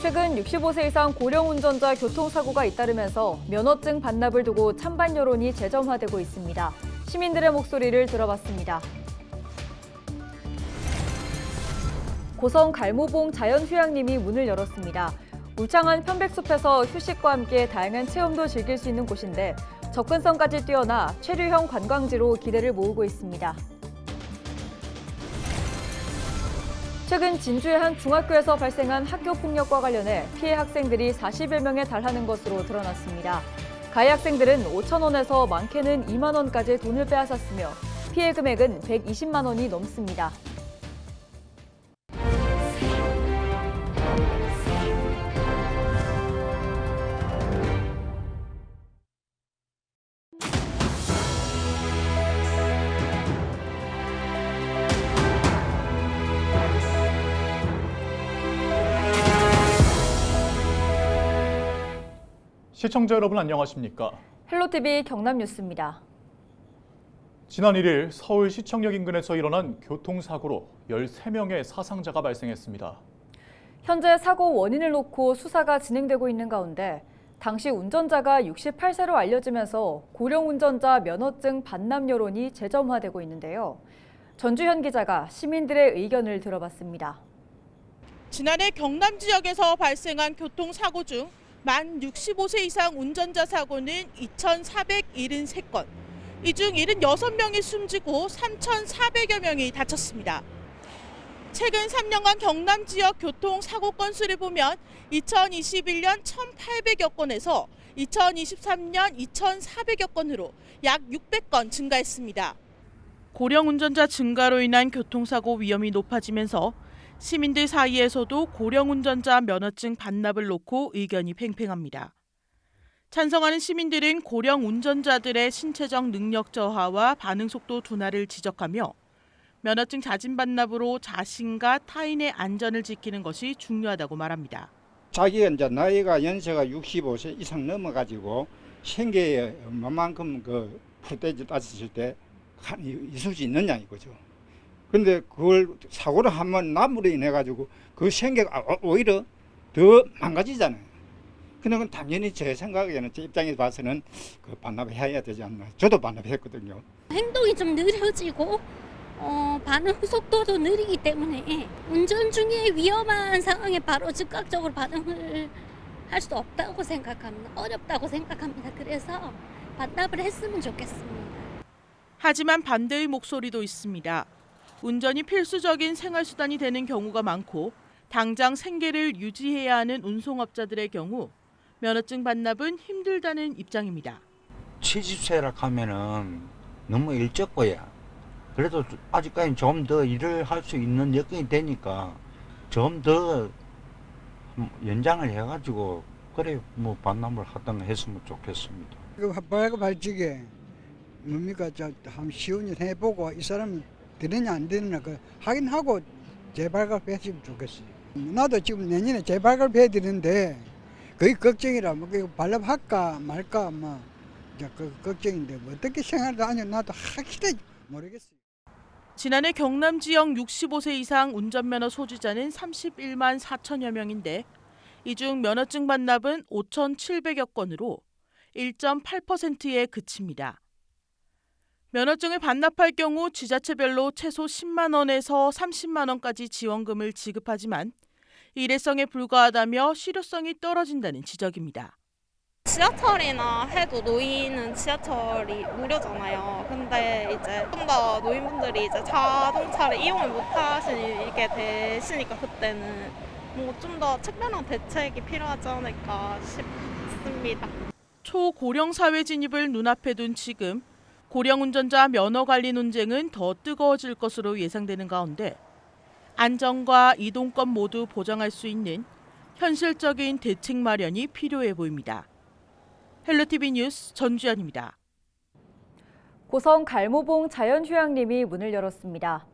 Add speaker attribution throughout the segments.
Speaker 1: 최근 65세 이상 고령 운전자 교통사고가 잇따르면서 면허증 반납을 두고 찬반 여론이 재점화되고 있습니다. 시민들의 목소리를 들어봤습니다. 고성 갈모봉 자연휴양림이 문을 열었습니다. 울창한 편백숲에서 휴식과 함께 다양한 체험도 즐길 수 있는 곳인데 접근성까지 뛰어나 체류형 관광지로 기대를 모으고 있습니다. 최근 진주의 한 중학교에서 발생한 학교 폭력과 관련해 피해 학생들이 40여 명에 달하는 것으로 드러났습니다. 가해 학생들은 5천 원에서 많게는 2만 원까지 돈을 빼앗았으며 피해 금액은 120만 원이 넘습니다.
Speaker 2: 시청자 여러분 안녕하십니까?
Speaker 1: 헬로티비 경남뉴스입니다.
Speaker 2: 지난 1일 서울 시청역 인근에서 일어난 교통사고로 13명의 사상자가 발생했습니다.
Speaker 1: 현재 사고 원인을 놓고 수사가 진행되고 있는 가운데 당시 운전자가 68세로 알려지면서 고령 운전자 면허증 반납 여론이 재점화되고 있는데요. 전주현 기자가 시민들의 의견을 들어봤습니다.
Speaker 3: 지난해 경남 지역에서 발생한 교통사고 중 만 65세 이상 운전자 사고는 2,473건, 이 중 76명이 숨지고 3,400여 명이 다쳤습니다. 최근 3년간 경남 지역 교통사고 건수를 보면 2021년 1,800여 건에서 2023년 2,400여 건으로 약 600건 증가했습니다. 고령 운전자 증가로 인한 교통사고 위험이 높아지면서 시민들 사이에서도 고령 운전자 면허증 반납을 놓고 의견이 팽팽합니다. 찬성하는 시민들은 고령 운전자들의 신체적 능력 저하와 반응 속도 둔화를 지적하며 면허증 자진 반납으로 자신과 타인의 안전을 지키는 것이 중요하다고 말합니다.
Speaker 4: 자기가 이제 나이가 연세가 65세 이상 넘어가지고 생계에 얼마만큼 그 푸대지 따졌을 때 있을 수 있느냐 이거죠. 근데 그걸 사고를 하면 나무로 인해 가지고 그 생계가 오히려 더 망가지잖아요. 근데 그건 당연히 제 생각에는 제 입장에서 봐서는 그 반납을 해야 되지 않나. 저도 반납했거든요.
Speaker 5: 행동이 좀 느려지고 반응 속도도 느리기 때문에 운전 중에 위험한 상황에 바로 즉각적으로 반응을 할 수 없다고 생각합니다. 어렵다고 생각합니다. 그래서 반납을 했으면 좋겠습니다.
Speaker 3: 하지만 반대의 목소리도 있습니다. 운전이 필수적인 생활수단이 되는 경우가 많고 당장 생계를 유지해야 하는 운송업자들의 경우 면허증 반납은 힘들다는 입장입니다.
Speaker 6: 70세라 하면은 너무 일찍 거야. 그래도 아직까지 좀 더 일을 할 수 있는 여건이 되니까 좀 더 연장을 해가지고 그래 뭐 반납을 하든가 했으면 좋겠습니다.
Speaker 7: 그 발급 발칙에 뭡니까 한 시운전 해보고 이 사람이 되느냐 안 되느냐 그 확인하고 재발급했으면 좋겠어요. 나도 지금 내년에 재발급해야 되는데 그게 걱정이라 뭐 발급할까 말까 뭐 그 걱정인데 뭐 어떻게 생활을 하냐 나도 확실히 모르겠어요.
Speaker 3: 지난해 경남 지역 65세 이상 운전면허 소지자는 31만 4천여 명인데 이 중 면허증 반납은 5,700여 건으로 1.8%에 그칩니다. 면허증을 반납할 경우 지자체별로 최소 10만 원에서 30만 원까지 지원금을 지급하지만 일회성에 불과하다며 실효성이 떨어진다는 지적입니다.
Speaker 8: 지하철이나 해도 노인은 지하철이 무료잖아요. 근데 이제 좀 더 노인분들이 이제 자동차를 이용을 못 하시게 되시니까 그때는 뭐 좀 더 특별한 대책이 필요하지 않을까 싶습니다.
Speaker 3: 초고령 사회 진입을 눈앞에 둔 지금 고령 운전자 면허 관리 논쟁은 더 뜨거워질 것으로 예상되는 가운데 안전과 이동권 모두 보장할 수 있는 현실적인 대책 마련이 필요해 보입니다. 헬로티비 뉴스 전주연입니다.
Speaker 1: 고성 갈모봉 자연휴양림이 문을 열었습니다.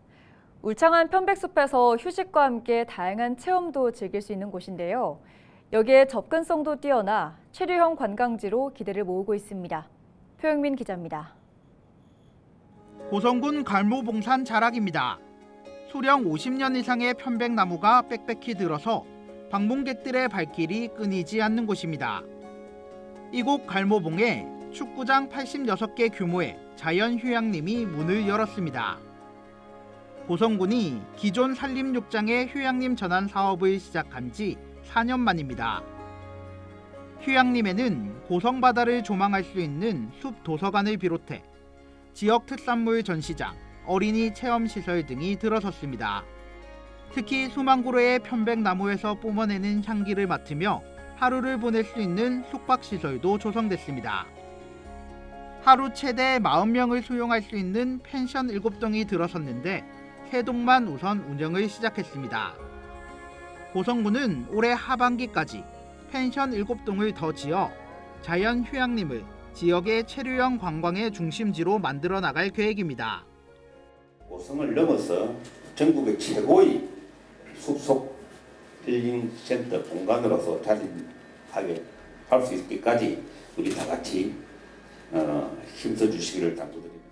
Speaker 1: 울창한 편백숲에서 휴식과 함께 다양한 체험도 즐길 수 있는 곳인데요. 여기에 접근성도 뛰어나 체류형 관광지로 기대를 모으고 있습니다. 표영민 기자입니다.
Speaker 9: 고성군 갈모봉산 자락입니다. 수령 50년 이상의 편백나무가 빽빽히 들어서 방문객들의 발길이 끊이지 않는 곳입니다. 이곳 갈모봉에 축구장 86개 규모의 자연휴양림이 문을 열었습니다. 고성군이 기존 산림욕장의 휴양림 전환 사업을 시작한 지 4년 만입니다. 휴양림에는 고성바다를 조망할 수 있는 숲 도서관을 비롯해 지역 특산물 전시장, 어린이 체험시설 등이 들어섰습니다. 특히 수망구로의 편백나무에서 뿜어내는 향기를 맡으며 하루를 보낼 수 있는 숙박시설도 조성됐습니다. 하루 최대 40명을 수용할 수 있는 펜션 7동이 들어섰는데 3동만 우선 운영을 시작했습니다. 고성군은 올해 하반기까지 펜션 7동을 더 지어 자연휴양림을 지역의 체류형 관광의 중심지로 만들어 나갈 계획입니다.
Speaker 10: 고성을 넘어서 전국의 최고의 숲속 힐링센터 공간으로서 자립하게 할 수 있기까지 우리 다 같이 힘써 주시기를 당부드립니다.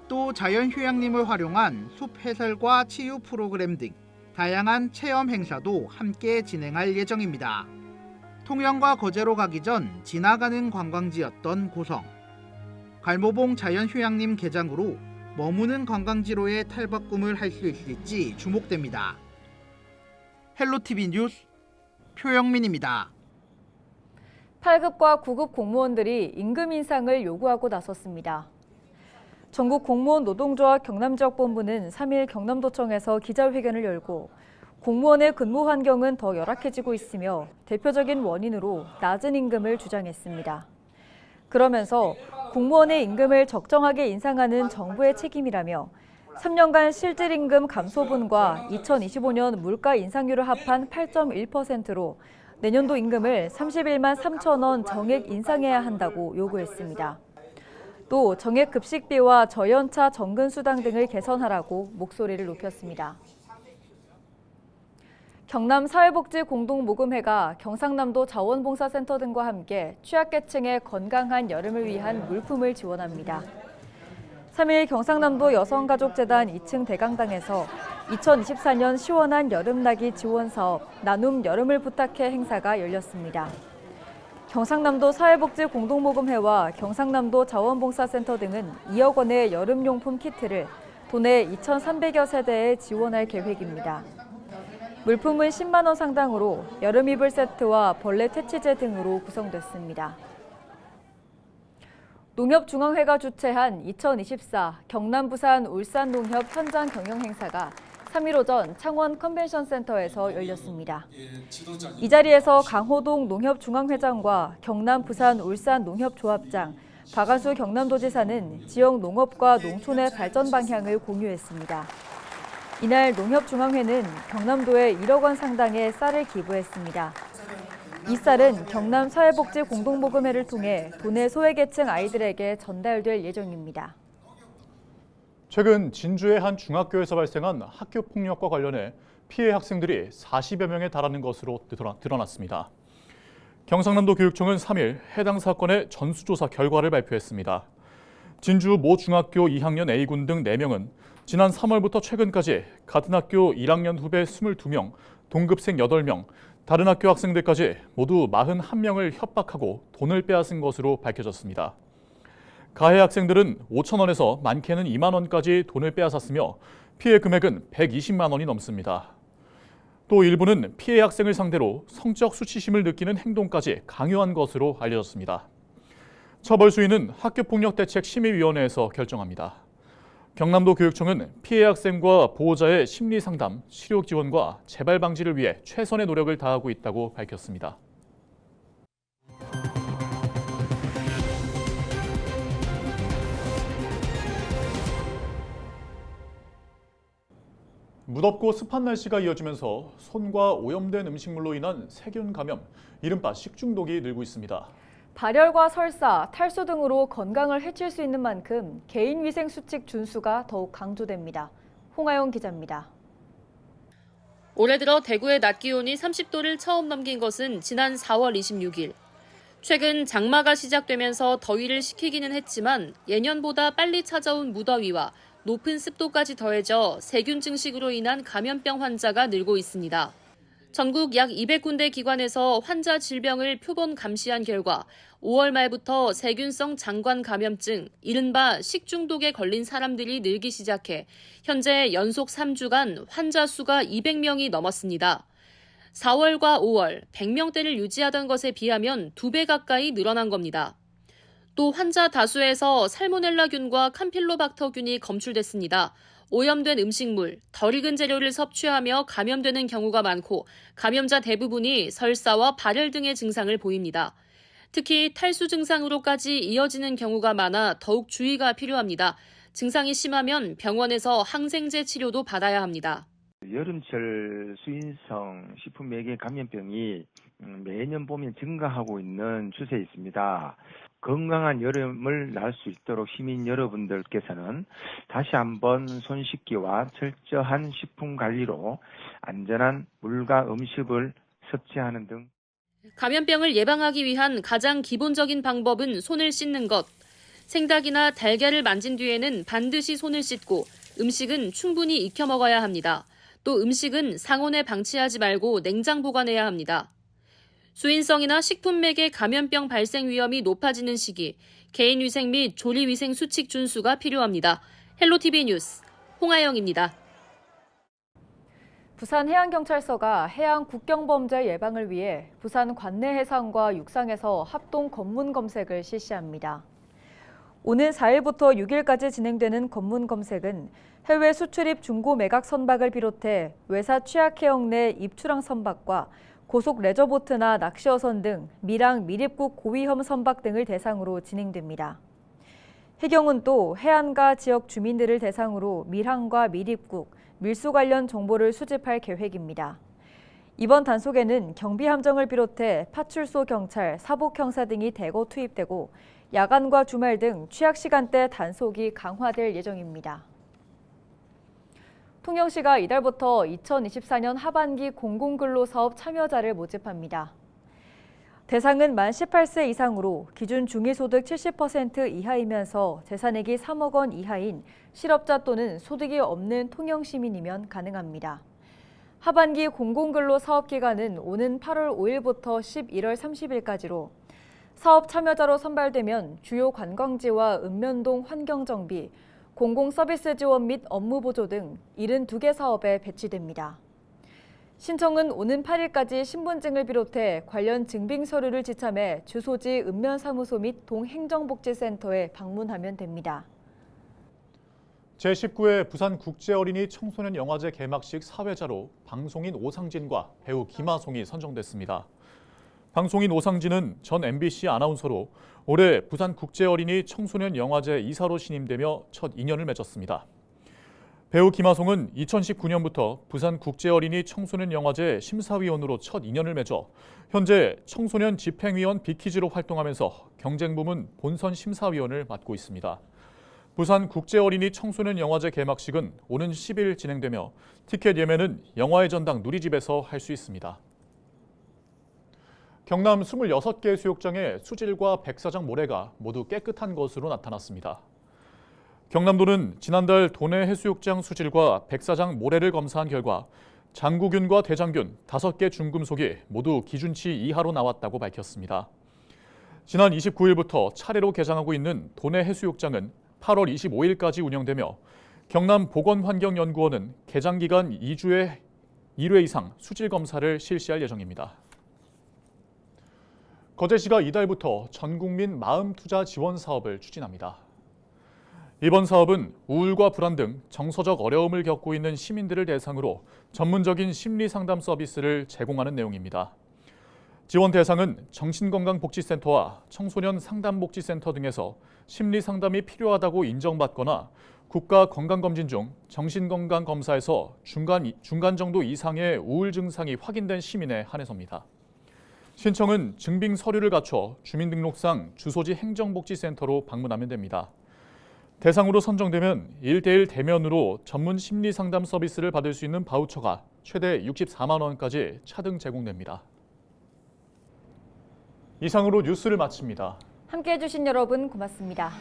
Speaker 9: 또 자연휴양림을 활용한 숲 해설과 치유 프로그램 등 다양한 체험 행사도 함께 진행할 예정입니다. 통영과 거제로 가기 전 지나가는 관광지였던 고성. 갈모봉 자연휴양림 개장으로 머무는 관광지로의 탈바꿈을 할 수 있을지 주목됩니다. 헬로티비 뉴스 표영민입니다.
Speaker 1: 8급과 9급 공무원들이 임금 인상을 요구하고 나섰습니다. 전국 공무원 노동조합 경남지역본부는 3일 경남도청에서 기자회견을 열고 공무원의 근무 환경은 더 열악해지고 있으며 대표적인 원인으로 낮은 임금을 주장했습니다. 그러면서 공무원의 임금을 적정하게 인상하는 정부의 책임이라며 3년간 실질임금 감소분과 2025년 물가 인상률을 합한 8.1%로 내년도 임금을 31만 3천 원 정액 인상해야 한다고 요구했습니다. 또 정액 급식비와 저연차 정근수당 등을 개선하라고 목소리를 높였습니다. 경남사회복지공동모금회가 경상남도 자원봉사센터 등과 함께 취약계층의 건강한 여름을 위한 물품을 지원합니다. 3일 경상남도 여성가족재단 2층 대강당에서 2024년 시원한 여름나기 지원사업 나눔 여름을 부탁해 행사가 열렸습니다. 경상남도 사회복지공동모금회와 경상남도 자원봉사센터 등은 2억 원의 여름용품 키트를 도내 2,300여 세대에 지원할 계획입니다. 물품은 10만 원 상당으로 여름 이불 세트와 벌레 퇴치제 등으로 구성됐습니다. 농협중앙회가 주최한 2024 경남, 부산, 울산 농협 현장 경영 행사가 3일 오전 창원 컨벤션센터에서 열렸습니다. 이 자리에서 강호동 농협중앙회장과 경남, 부산, 울산 농협조합장, 박한수 경남도지사는 지역 농업과 농촌의 발전 방향을 공유했습니다. 이날 농협중앙회는 경남도에 1억 원 상당의 쌀을 기부했습니다. 이 쌀은 경남사회복지공동모금회를 통해 도내 소외계층 아이들에게 전달될 예정입니다.
Speaker 2: 최근 진주의 한 중학교에서 발생한 학교 폭력과 관련해 피해 학생들이 40여 명에 달하는 것으로 드러났습니다. 경상남도 교육청은 3일 해당 사건의 전수조사 결과를 발표했습니다. 진주 모 중학교 2학년 A군 등 4명은 지난 3월부터 최근까지 같은 학교 1학년 후배 22명, 동급생 8명, 다른 학교 학생들까지 모두 41명을 협박하고 돈을 빼앗은 것으로 밝혀졌습니다. 가해 학생들은 5천 원에서 많게는 2만 원까지 돈을 빼앗았으며 피해 금액은 120만 원이 넘습니다. 또 일부는 피해 학생을 상대로 성적 수치심을 느끼는 행동까지 강요한 것으로 알려졌습니다. 처벌 수위는 학교폭력대책심의위원회에서 결정합니다. 경남도 교육청은 피해 학생과 보호자의 심리 상담, 치료 지원과 재발 방지를 위해 최선의 노력을 다하고 있다고 밝혔습니다. 무덥고 습한 날씨가 이어지면서 손과 오염된 음식물로 인한 세균 감염, 이른바 식중독이 늘고 있습니다.
Speaker 1: 발열과 설사, 탈수 등으로 건강을 해칠 수 있는 만큼 개인위생수칙 준수가 더욱 강조됩니다. 홍하영 기자입니다.
Speaker 11: 올해 들어 대구의 낮 기온이 30도를 처음 넘긴 것은 지난 4월 26일. 최근 장마가 시작되면서 더위를 식히기는 했지만 예년보다 빨리 찾아온 무더위와 높은 습도까지 더해져 세균 증식으로 인한 감염병 환자가 늘고 있습니다. 전국 약 200군데 기관에서 환자 질병을 표본 감시한 결과 5월 말부터 세균성 장관 감염증, 이른바 식중독에 걸린 사람들이 늘기 시작해 현재 연속 3주간 환자 수가 200명이 넘었습니다. 4월과 5월 100명대를 유지하던 것에 비하면 2배 가까이 늘어난 겁니다. 또 환자 다수에서 살모넬라균과 캄필로박터균이 검출됐습니다. 오염된 음식물, 덜 익은 재료를 섭취하며 감염되는 경우가 많고 감염자 대부분이 설사와 발열 등의 증상을 보입니다. 특히 탈수 증상으로까지 이어지는 경우가 많아 더욱 주의가 필요합니다. 증상이 심하면 병원에서 항생제 치료도 받아야 합니다.
Speaker 12: 여름철 수인성 식품매개 감염병이 매년 보면 증가하고 있는 추세에 있습니다. 건강한 여름을 날 수 있도록 시민 여러분들께서는 다시 한번 손 씻기와 철저한 식품 관리로 안전한 물과 음식을 섭취하는 등
Speaker 11: 감염병을 예방하기 위한 가장 기본적인 방법은 손을 씻는 것. 생닭이나 달걀을 만진 뒤에는 반드시 손을 씻고 음식은 충분히 익혀 먹어야 합니다. 또 음식은 상온에 방치하지 말고 냉장 보관해야 합니다. 수인성이나 식품매개 감염병 발생 위험이 높아지는 시기, 개인위생 및 조리위생 수칙 준수가 필요합니다. 헬로티비 뉴스 홍아영입니다.
Speaker 1: 부산해양경찰서가 해양 국경범죄 예방을 위해 부산 관내해상과 육상에서 합동 검문 검색을 실시합니다. 오는 4일부터 6일까지 진행되는 검문 검색은 해외 수출입 중고 매각 선박을 비롯해 외사 취약해역 내 입출항 선박과 고속 레저보트나 낚시어선 등 밀항, 밀입국 고위험 선박 등을 대상으로 진행됩니다. 해경은 또 해안가 지역 주민들을 대상으로 밀항과 밀입국, 밀수 관련 정보를 수집할 계획입니다. 이번 단속에는 경비함정을 비롯해 파출소 경찰, 사복형사 등이 대거 투입되고 야간과 주말 등 취약 시간대 단속이 강화될 예정입니다. 통영시가 이달부터 2024년 하반기 공공근로사업 참여자를 모집합니다. 대상은 만 18세 이상으로 기준 중위소득 70% 이하이면서 재산액이 3억 원 이하인 실업자 또는 소득이 없는 통영시민이면 가능합니다. 하반기 공공근로사업 기간은 오는 8월 5일부터 11월 30일까지로 사업 참여자로 선발되면 주요 관광지와 읍면동 환경정비, 공공서비스 지원 및 업무보조 등 72개 사업에 배치됩니다. 신청은 오는 8일까지 신분증을 비롯해 관련 증빙 서류를 지참해 주소지 읍면사무소 및 동행정복지센터에 방문하면 됩니다.
Speaker 2: 제19회 부산국제어린이 청소년 영화제 개막식 사회자로 방송인 오상진과 배우 김하송이 선정됐습니다. 방송인 오상진은 전 MBC 아나운서로 올해 부산국제어린이 청소년 영화제 이사로 신임되며 첫 인연을 맺었습니다. 배우 김하송은 2019년부터 부산국제어린이 청소년 영화제 심사위원으로 첫 인연을 맺어 현재 청소년 집행위원 빅키즈로 활동하면서 경쟁부문 본선 심사위원을 맡고 있습니다. 부산국제어린이 청소년 영화제 개막식은 오는 10일 진행되며 티켓 예매는 영화의 전당 누리집에서 할 수 있습니다. 경남 26개 수욕장의 수질과 백사장 모래가 모두 깨끗한 것으로 나타났습니다. 경남도는 지난달 도내 해수욕장 수질과 백사장 모래를 검사한 결과 장구균과 대장균 5개 중금속이 모두 기준치 이하로 나왔다고 밝혔습니다. 지난 29일부터 차례로 개장하고 있는 도내 해수욕장은 8월 25일까지 운영되며 경남보건환경연구원은 개장 기간 2주에 1회 이상 수질 검사를 실시할 예정입니다. 거제시가 이달부터 전국민 마음투자 지원 사업을 추진합니다. 이번 사업은 우울과 불안 등 정서적 어려움을 겪고 있는 시민들을 대상으로 전문적인 심리 상담 서비스를 제공하는 내용입니다. 지원 대상은 정신건강복지센터와 청소년 상담복지센터 등에서 심리 상담이 필요하다고 인정받거나 국가건강검진 중 정신건강검사에서 중간 정도 이상의 우울 증상이 확인된 시민에 한해서입니다. 신청은 증빙 서류를 갖춰 주민등록상 주소지 행정복지센터로 방문하면 됩니다. 대상으로 선정되면 1:1 대면으로 전문 심리 상담 서비스를 받을 수 있는 바우처가 최대 64만 원까지 차등 제공됩니다. 이상으로 뉴스를 마칩니다.
Speaker 1: 함께해 주신 여러분 고맙습니다.